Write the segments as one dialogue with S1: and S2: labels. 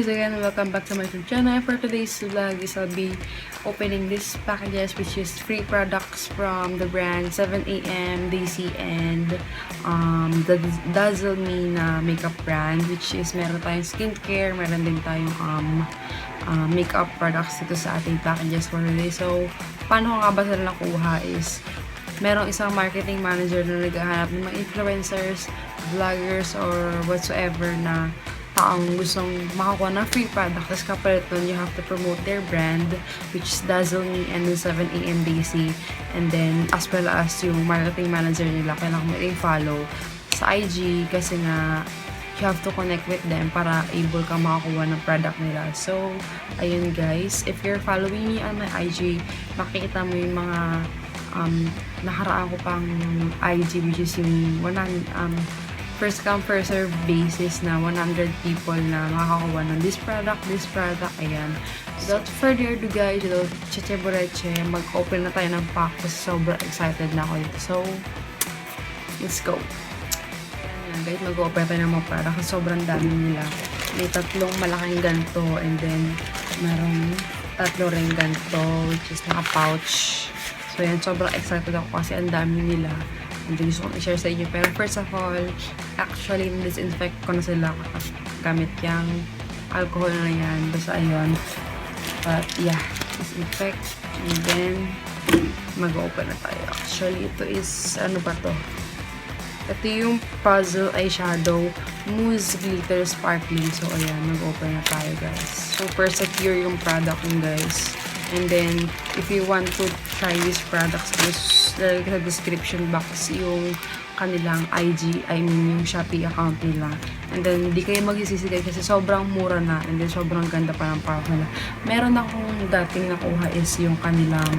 S1: guys, again, welcome back to my YouTube channel. For today's vlog is I'll be opening this packages, which is free products from the brand 7am, Daisy, and the Dazzle Me na makeup brand, which is meron tayong skincare, meron din tayong makeup products dito sa ating packages for today. So, paano ko nga ba sila nakuha is merong isang marketing manager na naghahanap ng mga influencers, vloggers, or whatsoever na taong gustong makakuha ng free product. Tapos kapalit nun, you have to promote their brand, which is Dazzle Me and the 7am Daisy. And then, as well as yung marketing manager nila, kailangan mo i-follow sa IG kasi nga, you have to connect with them para able ka makakuha ng product nila. So, ayun guys, if you're following me on my IG, makikita mo yung mga nakaraan ko pang IG, which is yung first come first serve basis na 100 people na makakakuha ng this product, ayan. Without further ado guys, without cheche-boreche, mag-open na tayo ng pack kasi sobrang excited na ako dito. So, let's go. Ayan guys, mag-open tayo ng mga product kasi sobrang dami nila. May tatlong malaking ganito and then merong tatlo rin ganito which is naka-pouch. So, yan, sobrang excited ako kasi ang dami nila. And then, gusto kong i-share sa inyo. Pero first of all, actually, disinfect ko na sila gamit yung alcohol na yan. Basta ayun. But, yeah, disinfect. And then, mag-open na tayo. Actually, ito is, ano ba to? Ito yung Puzzle Eyeshadow Mousse Glitter Sparkling. So, ayan, mag-open na tayo, guys. Super secure yung product yung guys. And then, if you want to try these products, lalagay sa description box yung kanilang IG, I mean yung Shopee account nila. And then, di kayo magsisisi guys kasi sobrang mura na. And then, sobrang ganda pa ng product nila. Meron akong dating nakuha is yung kanilang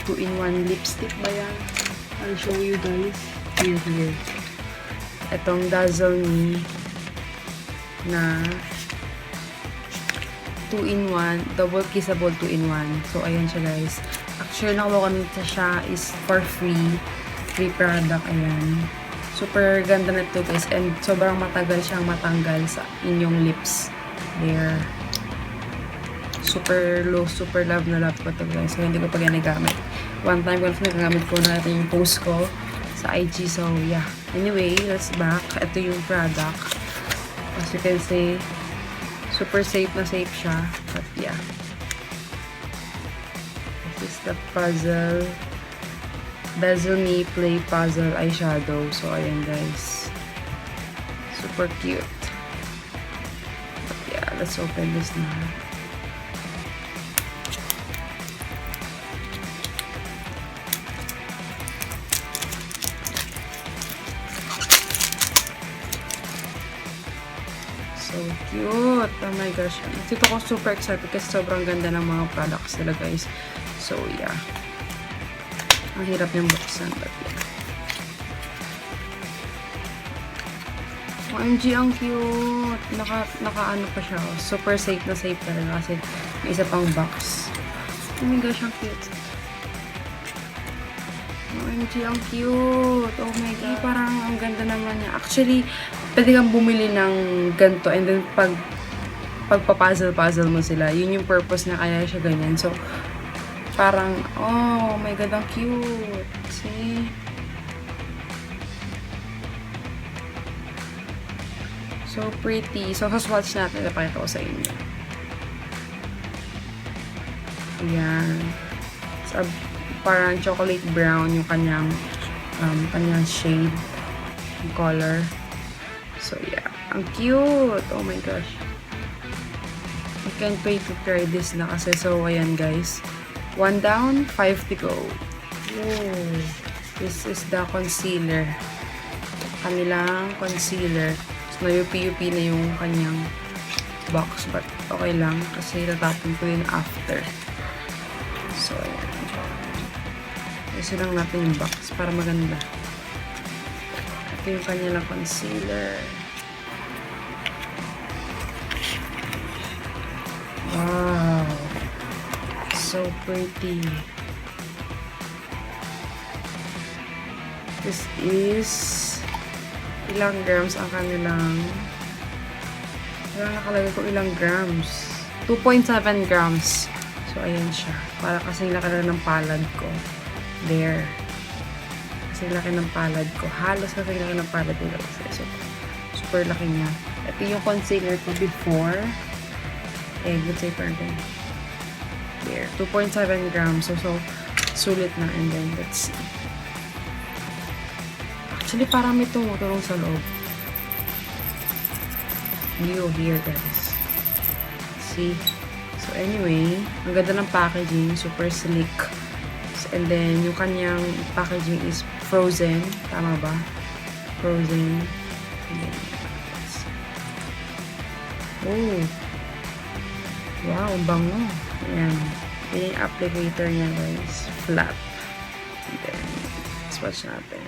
S1: 2-in-1 lipstick ba yan? I'll show you guys. Here. Itong Dazzle Me na 2-in-1, double kissable 2-in-1. So, ayan siya guys. Actually, nakuha ko nito siya is for free product, ayan. Super ganda na ito guys, and sobrang matagal siyang matanggal sa inyong lips. There. Super love na love ko ito guys. So, hindi ko pa ginagamit. One time ko nagagamit ko na ito yung post ko sa IG. So, yeah. Anyway, let's back. Ito yung product. As you can see, super safe na safe siya. But yeah. This is the puzzle. Dazzle Me Play Puzzle Eyeshadow. So, ayan guys. Super cute. But yeah, let's open this now. So cute! Oh my gosh. Dito ko super excited kasi sobrang ganda ng mga products nila guys. So yeah. Ang hirap niyang buksan. But yeah. OMG, ang cute! Naka-ano pa siya. Super safe na safe talaga kasi may isa pang box. Oh my gosh, ang cute. OMG, ang cute! Oh my god. Parang ang ganda naman niya. Actually, pwede kang bumili ng ganito and then pagpa-puzzle mo sila. Yun yung purpose na kaya siya ganyan. So, parang, oh my god, ang cute. See? So pretty. So, swatch natin. Napakita ko sa inyo. Ayan. So, parang chocolate brown yung kanyang shade. Yung color. So, yeah. Ang cute! Oh my gosh. I can't wait to try this na kasi. So, ayan guys. 1 down, 5 to go. Whoa. This is the concealer. Kanilang concealer. So, na-UP-UP na yung kanyang box. But, okay lang. Kasi tatapon ko din after. So, ayan. Kasi lang natin yung box para maganda. Ito yung kanilang concealer. Wow! So pretty. This is ilang grams ang kanilang Pero nakalagay ko ilang grams. 2.7 grams. So, ayan siya. Para kasi laki na ng palad ko. There. Kasi laki ng palad ko. Halos kasi laki ng palad ko. So, super laki niya. Ito yung concealer ko before. Good say parang there. 2.7 grams. So, sulit na. And then, let's see. Actually, parang may tumutulong sa loob. You here, guys. See? So, anyway, ang ganda ng packaging. Super sleek. And then, yung kanyang packaging is frozen. Tama ba? Frozen. And then, oh. Wow, ang bango. Ayan. Yan yung applicator niya, guys. Flat. And then, swatch natin.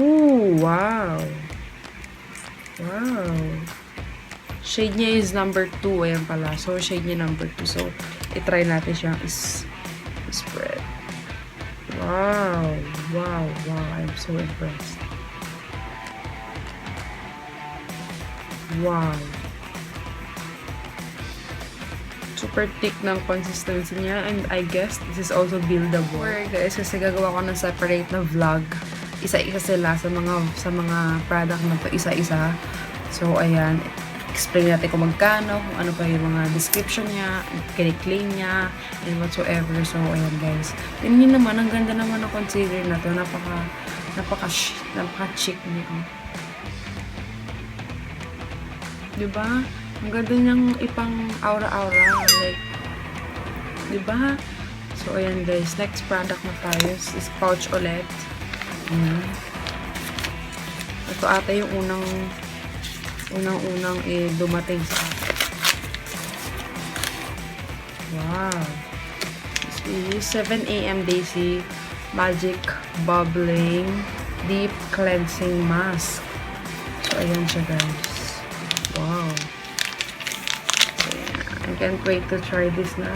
S1: Ooh, wow. Wow. Shade niya is number 2. Ayan pala. So, shade niya number 2. So, i-try natin siyang spread. Wow. Wow. Wow. I'm so impressed. Wow. Super thick ng consistency niya. And I guess this is also buildable. Guys, kasi gagawa ko ng separate na vlog. Isa-isa sila sa mga product na to, isa-isa. So, ayan. Explain natin kung magkano, kung ano pa yung mga description niya, kiniklaim niya, and whatsoever. So, ayan guys. Tingnan niyo naman, ang ganda naman ng concealer na to. Napaka-chic niya. Diba? Ang ganda niyang ipang aura-aura. Like, diba? So, ayan guys. Next product na tayo is pouch ulit. Ito ata yung unang dumating sa akin. Wow. This is 7 AM Daisy Magic Bubbling Deep Cleansing Mask. So, ayan siya guys. Wow. So, ayan. I can't wait to try this na.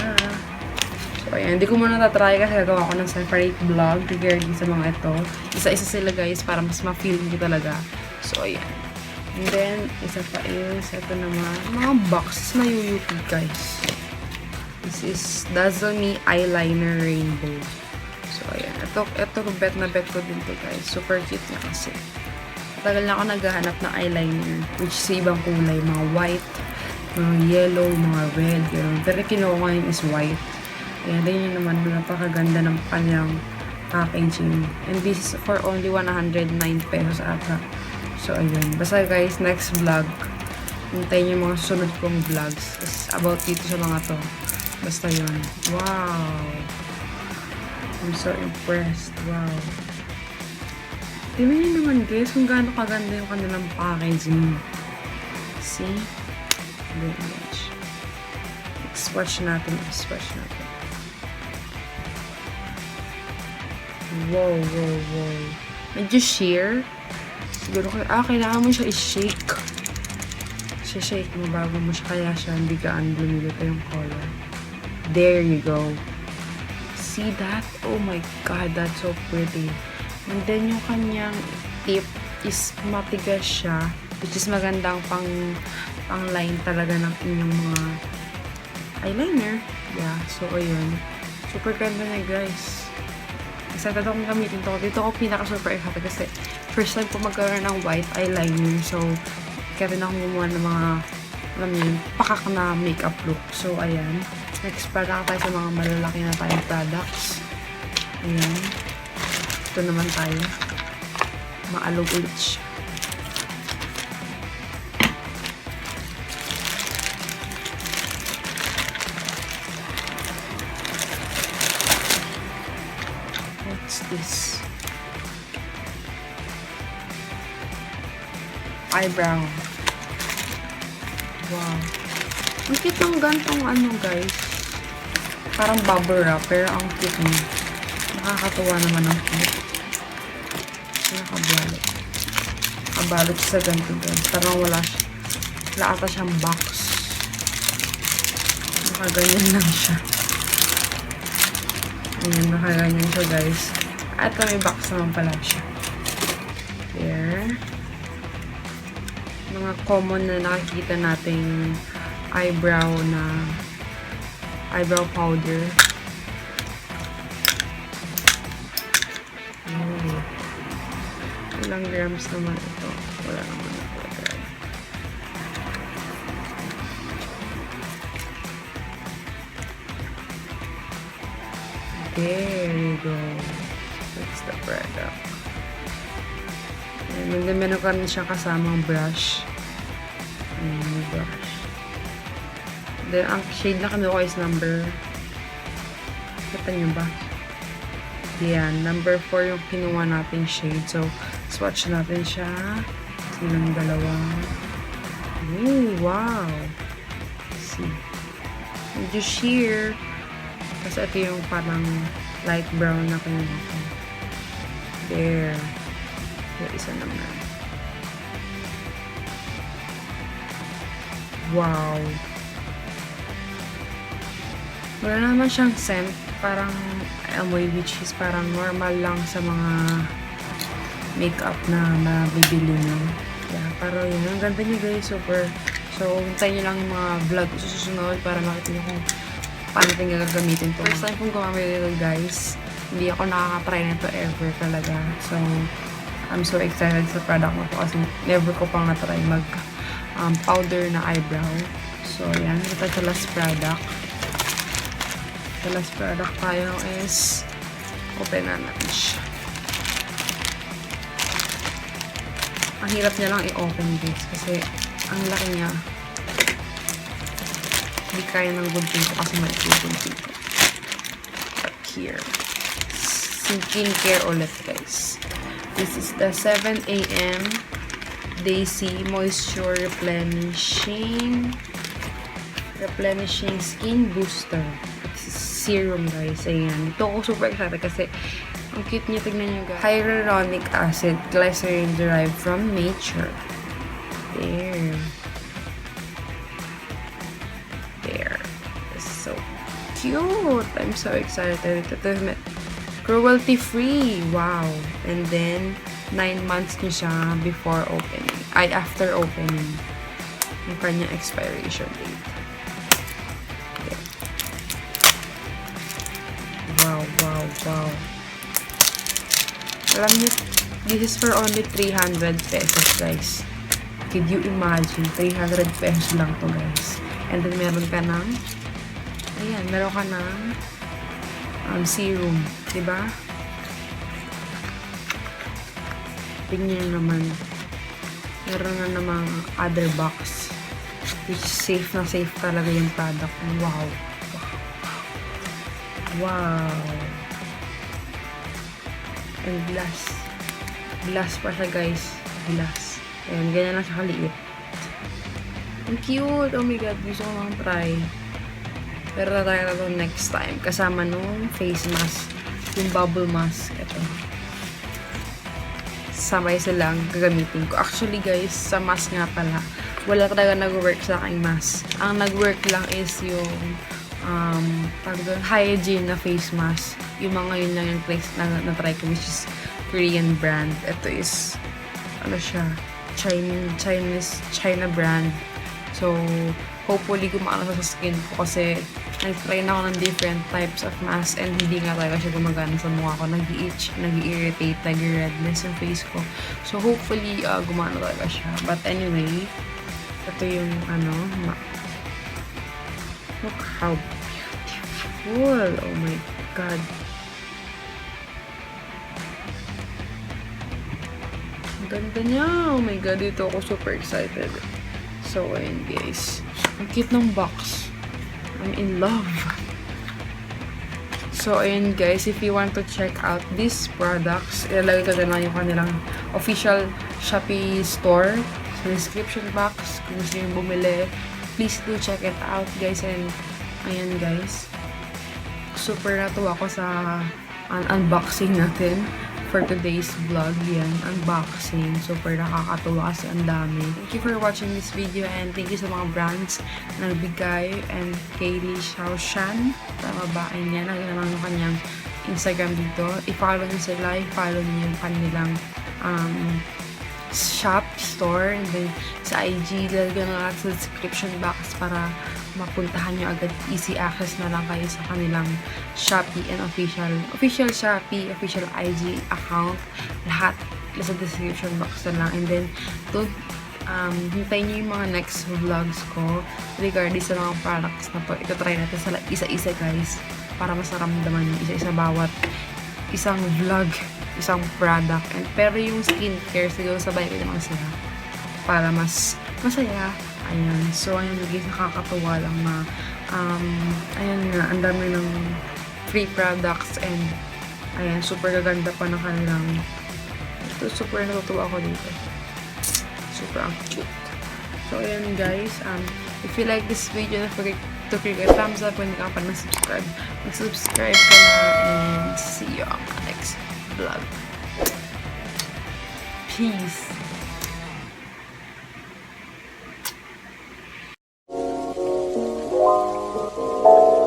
S1: So, ayan. Hindi ko muna tatry kasi gagawa ko ng separate vlog regarding sa mga ito. Isa-isa sila guys para mas ma-feel ko talaga. So, ayan. And then, isa pa is, ito naman, mga boxes na UUP guys. This is Dazzle Me Eyeliner Rainbow. So, ayan. Ito bet na bet ko din to guys. Super cute niya kasi. Tagal na ako naghahanap ng eyeliner, which is ibang kulay. Mga white, mga yellow, mga red, gano'n. Pero kinuha ko ngayon is white. Ayan, din yun naman, napakaganda ng kanyang packaging. And this is for only 109 pesos ata. So, ayun. Basta guys, next vlog, hintayin yung mga susunod kong vlogs. Is about dito sa mga to. Basta yun. Wow! I'm so impressed. Wow. Tingnan niyo naman guys, kung gaano kaganda yung kanilang packaging. See? Very much. Swatch natin. Swatch natin. Wow, wow, wow. Medyo sheer. Siguro kailangan mo siya i-shake. Shake mo bago mo siya, kaya siya hindi gaano lumilito yung color. There you go. See that? Oh my god, that's so pretty. And then yung kanyang tip is matigas siya, which is magandang pang line talaga ng inyong mga eyeliner. Yeah, so ayun. Super ganda na guys. Excited akong gamitin to. Dito ako pinaka-super excited kasi first time ko magkaroon ng white eyeliner. So, kaya rin akong gumawa ng mga, alam niyo, pakak na makeup look. So, ayan. Next product tayo sa mga malalaki na tayong products. Ayan. Ito naman tayo. Maalog ulit siya. What's this? Eyebrow. Wow. Ang cute ng gantong ano guys. Parang bubble wrap, pero ang cute niya. Nakakatuwa naman ang cute. Nakabalot. Nakabalot sa ganito guys. Parang wala ata siyang box. Nakaganyan lang siya. Ayan, nakaganyan siya guys. At may box naman pala siya. Here. mga common na nakikita nating eyebrow powder. Ilang grams naman ito? Wala naman ito. There you go. That's the product. And then meron ka rin siya kasamang brush. Brush. Then, ang shade na kinuha is number. Kita nyo ba? Yan. Number 4 yung kinuha natin shade. So, swatch natin siya. Silang dalawa. Ooh, wow. Let's see. Medyo sheer. Kasi ito yung parang light brown na kinuha ko. There. Yung isa naman. Wow. Wala naman siyang scent. Parang amoy which is parang normal lang sa mga makeup na mabibili nyo. Yeah, pero yun. Ang ganda niya guys. Super. So, hintayin nyo lang yung mga vlog susunod para makita nyo kung paano natin gagamitin ito. First time kong gumamit ito guys. Hindi ako nakaka-try nito ever talaga. So, I'm so excited sa product na po kasi never ko pang na-try mag powder na eyebrow. So, yan. Ito sa last product. The last product tayo is open na natin siya. Ang hirap niya lang i-open guys kasi ang laki niya. Hindi kaya ng gunting ko kasi maliit yung gunting ko. But here. Skincare ulit guys. This is the 7 AM Daisy Moisture Replenishing Skin Booster. Serum guys. Ayan. Ito ako super excited kasi ang cute niya. Tignan nyo guys. Hyaluronic acid glycerin derived from nature. There. There. It's so cute. I'm so excited. Ito cruelty free. Wow. And then 9 months niya siya before opening. After opening. Yung kanyang expiration date. Wow. Alam niyo, this is for only 300 pesos, guys. Could you imagine? 300 pesos lang to, guys. And then, meron ka ng serum. Diba? Tingnan nyo naman. Meron na namang other box. Which is safe na safe talaga yung product. Wow. And glass. Glass pa siya, guys. Glass. Ayan, ganyan lang siya kaliit. Ang cute. Oh my God. Gusto ko lang try. Pero try na to next time. Kasama nung face mask. Yung bubble mask. Ito. Sabay silang gagamitin ko. Actually, guys, sa mask nga pala, wala talaga nag-work sa aking mask. Ang nag-work lang is yung hygiene na face mask. Yung mga yun lang yung place na try ko, which is Korean brand. Ito is China brand. So, hopefully gumana sa skin ko kasi nag-try na ako ng different types of mask and hindi nga talaga siya gumagana sa mukha ko. Nag-i-itch, nag-i-irritate, nag-redness yung face ko. So, hopefully gumana talaga siya. But anyway, ito yung look how beautiful. Oh my God. Ang ganda niya. Oh my God. Dito ako super excited. So, ayun guys. Ang cute ng box. I'm in love. So, ayun guys. If you want to check out these products, ilalagay ko na lang yung kanilang official Shopee store sa description box. Kung gusto nyo bumili, please do check it out guys. And ayan guys, super natuwa ako sa unboxing natin for today's vlog. Yan, unboxing. Super nakakatuwa kasi ang dami. Thank you for watching this video and thank you sa mga brands na nagbigay and Kaylee Xiaoshan. Tama ba? Ayan yan. Nagano naman yung kanyang Instagram dito. I-follow nyo sila. I-follow nyo yung kanilang shop store, and then sa IG, lalagyan na natin sa description box para mapuntahan nyo agad. Easy access na lang kayo sa kanilang Shopee and official Shopee, official IG account. Lahat nasa description box na lang. And then, hintayin nyo yung mga next vlogs ko regarding sa mga products na to. Ito try natin sa isa-isa, guys, para masaramdaman yung isa-isa bawat isang vlog, isang product. And, pero yung skincare, siguro sabay ko naman sila para mas masaya. Ayan. So, ayan, guys, nakakatuwa lang na ayan nga, ang dami ng free products, and ayan, super gaganda pa ng kanilang ito, super natutuwa ako dito. Super cute. So, ayan, guys, if you like this video, don't forget to click a thumbs up when you ka pa na-subscribe. Mag-subscribe ka na, and see you on my next vlog. Peace!